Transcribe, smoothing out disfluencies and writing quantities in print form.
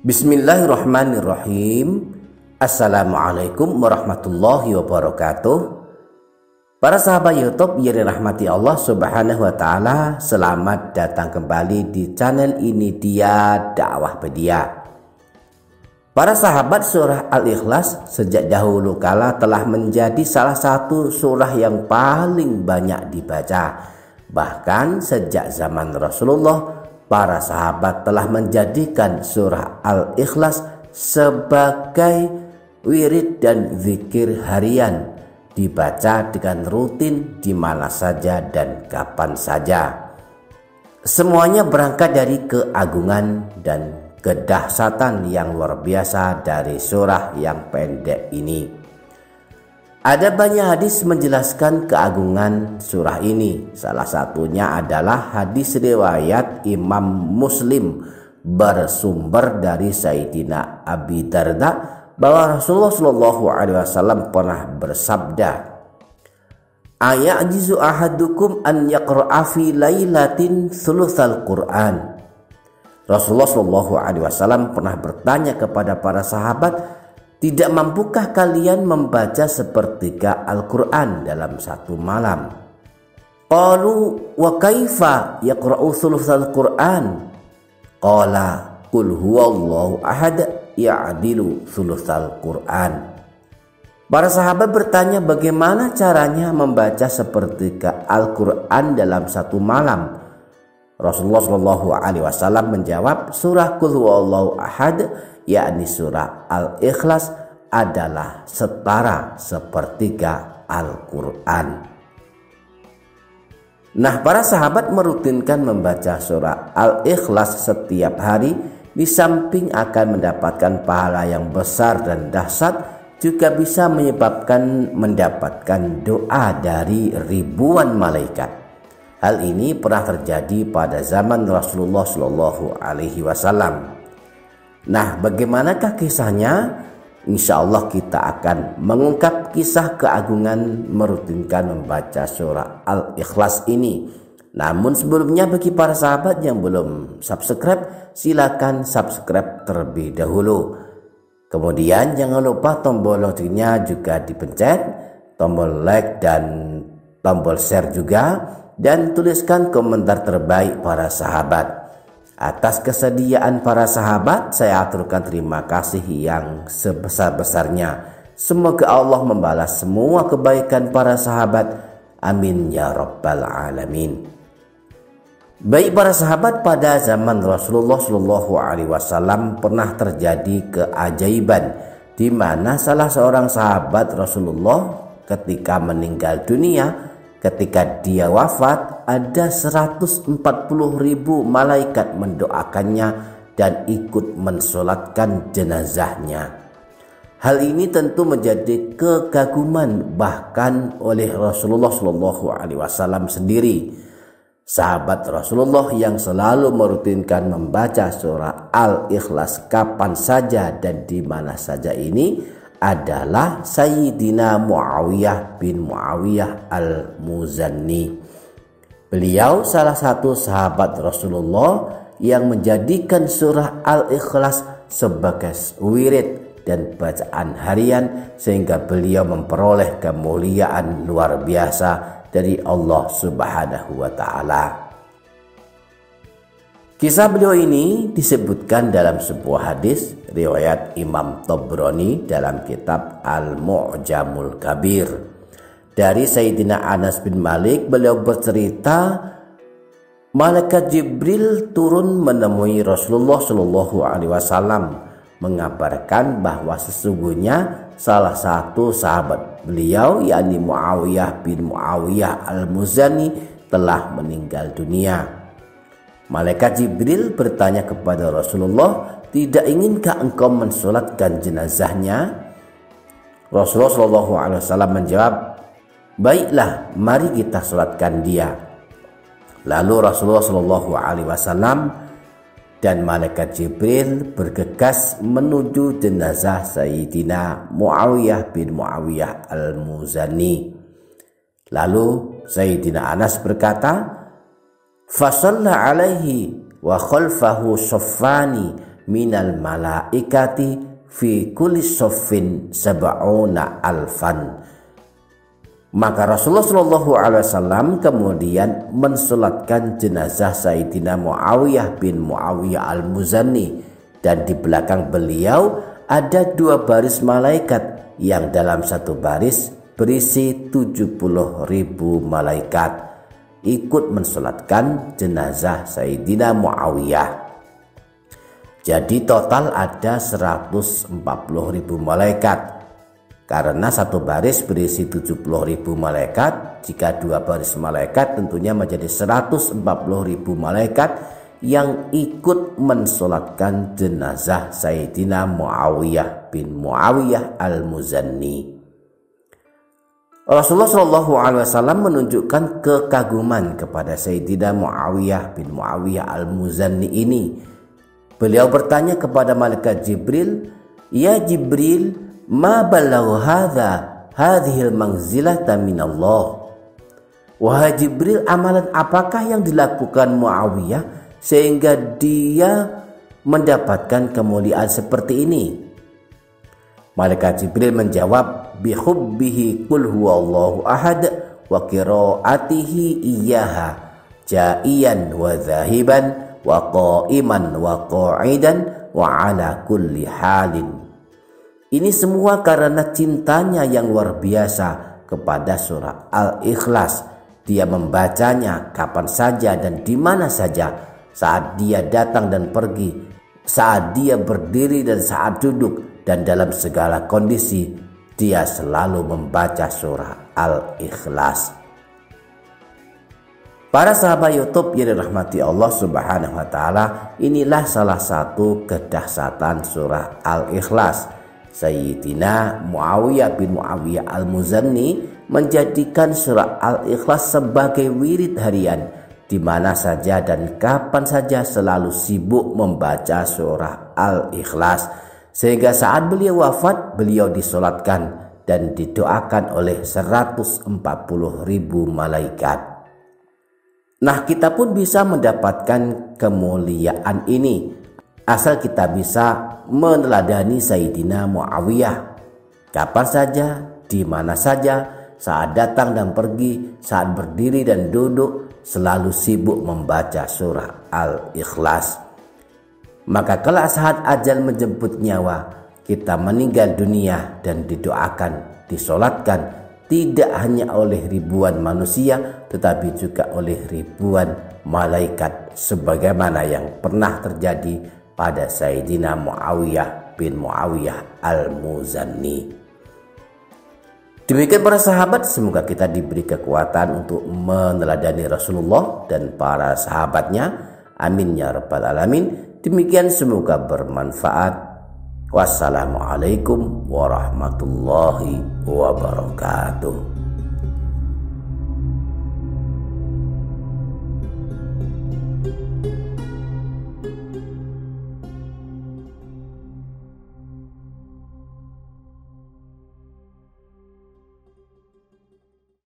Bismillahirrahmanirrahim. Assalamualaikum warahmatullahi wabarakatuh. Para sahabat YouTube yang dirahmati Allah Subhanahu wa taala, selamat datang kembali di channel ini dia Dakwahpedia. Para sahabat, surah Al-Ikhlas sejak dahulu kala telah menjadi salah satu surah yang paling banyak dibaca. Bahkan sejak zaman Rasulullah, para sahabat telah menjadikan surah Al-Ikhlas sebagai wirid dan zikir harian, dibaca dengan rutin di mana saja dan kapan saja. Semuanya berangkat dari keagungan dan kedahsyatan yang luar biasa dari surah yang pendek ini. Ada banyak hadis menjelaskan keagungan surah ini. Salah satunya adalah hadis riwayat Imam Muslim bersumber dari Sayyidina Abi Darda bahwa Rasulullah SAW pernah bersabda, "Ayajizu ahadukum an yaqra'a fi lailatin thulutsal Qur'an." Rasulullah SAW pernah bertanya kepada para sahabat, "Tidak mampukah kalian membaca sepertiga Al-Quran dalam satu malam?" Qalu wa kaifa yaqra'u thulutsal Qur'an? Qala qul huwallahu ahad ya'dilu thulutsal Qur'an. Para sahabat bertanya bagaimana caranya membaca sepertiga Al-Quran dalam satu malam. Rasulullah SAW menjawab, surah Qul huwallahu ahad, yakni surah Al-Ikhlas, adalah setara sepertiga Al-Quran. Nah, para sahabat merutinkan membaca surah Al-Ikhlas setiap hari. Di samping akan mendapatkan pahala yang besar dan dahsyat, juga bisa menyebabkan mendapatkan doa dari ribuan malaikat. Hal ini pernah terjadi pada zaman Rasulullah SAW. Nah, bagaimanakah kisahnya? Insya Allah kita akan mengungkap kisah keagungan merutinkan membaca surah Al-Ikhlas ini. Namun sebelumnya, bagi para sahabat yang belum subscribe, silakan subscribe terlebih dahulu. Kemudian jangan lupa tombol loncengnya juga dipencet, tombol like dan tombol share juga, dan tuliskan komentar terbaik para sahabat. Atas kesediaan para sahabat, saya aturkan terima kasih yang sebesar-besarnya. Semoga Allah membalas semua kebaikan para sahabat. Amin ya rabbal alamin. Baik para sahabat, pada zaman Rasulullah SAW pernah terjadi keajaiban di mana salah seorang sahabat Rasulullah ketika meninggal dunia, ketika dia wafat, ada 140.000 malaikat mendoakannya dan ikut mensolatkan jenazahnya. Hal ini tentu menjadi kekaguman bahkan oleh Rasulullah SAW sendiri. Sahabat Rasulullah yang selalu merutinkan membaca surah Al-Ikhlas kapan saja dan di mana saja ini adalah Sayyidina Muawiyah bin Muawiyah Al-Muzanni. Beliau salah satu sahabat Rasulullah yang menjadikan surah Al-Ikhlas sebagai wirid dan bacaan harian, sehingga beliau memperoleh kemuliaan luar biasa dari Allah Subhanahu wa ta'ala. Kisah beliau ini disebutkan dalam sebuah hadis riwayat Imam Tabrani dalam kitab Al-Mu'jamul Kabir. Dari Sayyidina Anas bin Malik, beliau bercerita, malaikat Jibril turun menemui Rasulullah SAW mengabarkan bahwa sesungguhnya salah satu sahabat beliau, yakni Muawiyah bin Muawiyah Al-Muzani, telah meninggal dunia. Malaikat Jibril bertanya kepada Rasulullah, "Tidak inginkah engkau mensolatkan jenazahnya?" Rasulullah SAW menjawab, "Baiklah, mari kita solatkan dia." Lalu Rasulullah SAW dan malaikat Jibril bergegas menuju jenazah Sayyidina Muawiyah bin Muawiyah Al-Muzani. Lalu Sayyidina Anas berkata, "Fasalla alaihi wa khalfahu shaffani minal malaikati fi kulli soffin sab'una alfan. Maka Rasulullah Shallallahu Alaihi Wasallam kemudian mensolatkan jenazah Sayyidina Muawiyah bin Muawiyah al-Muzanni, dan di belakang beliau ada 2 baris malaikat yang dalam satu baris berisi 70.000 malaikat ikut mensolatkan jenazah Sayyidina Muawiyah. Jadi total ada 140.000 malaikat. Karena satu baris berisi 70.000 malaikat, jika 2 baris malaikat tentunya menjadi 140.000 malaikat yang ikut mensolatkan jenazah Sayyidina Muawiyah bin Muawiyah al-Muzanni. Rasulullah Shallallahu Alaihi Wasallam menunjukkan kekaguman kepada Sayyidina Muawiyah bin Muawiyah al-Muzanni ini. Beliau bertanya kepada malaikat Jibril, "Ya Jibril, ma balagha hadhil manzilata minallah." Wahai Jibril, amalan apakah yang dilakukan Muawiyah sehingga dia mendapatkan kemuliaan seperti ini? Malaikat Jibril menjawab, bihubbihi qul huwallahu ahad wa qiraatihi iyyaha jaiyan wa dhahiban wa qa'iman wa qa'idan wa ala kulli halin. Ini semua karena cintanya yang luar biasa kepada surah Al-Ikhlas. Dia membacanya kapan saja dan di mana saja, saat dia datang dan pergi, saat dia berdiri dan saat duduk, dan dalam segala kondisi dia selalu membaca surah Al-Ikhlas. Para sahabat YouTube yang dirahmati Allah Subhanahu wa taala, inilah salah satu kedahsyatan surah Al-Ikhlas. Sayyidina Muawiyah bin Muawiyah al-Muzanni menjadikan surah Al-Ikhlas sebagai wirid harian, di mana saja dan kapan saja selalu sibuk membaca surah Al-Ikhlas, sehingga saat beliau wafat beliau disolatkan dan didoakan oleh 140.000 malaikat. Nah, kita pun bisa mendapatkan kemuliaan ini asal kita bisa meneladani Sayyidina Muawiyah. Kapan saja, di mana saja, saat datang dan pergi, saat berdiri dan duduk, selalu sibuk membaca surah Al-Ikhlas. Maka kelak saat ajal menjemput nyawa, kita meninggal dunia dan didoakan, disolatkan, tidak hanya oleh ribuan manusia, tetapi juga oleh ribuan malaikat, sebagaimana yang pernah terjadi pada Sayyidina Muawiyah bin Muawiyah al-Muzanni. Demikian para sahabat, semoga kita diberi kekuatan untuk meneladani Rasulullah dan para sahabatnya. Amin ya rabbal alamin. Demikian, semoga bermanfaat. Wassalamualaikum warahmatullahi wabarakatuh.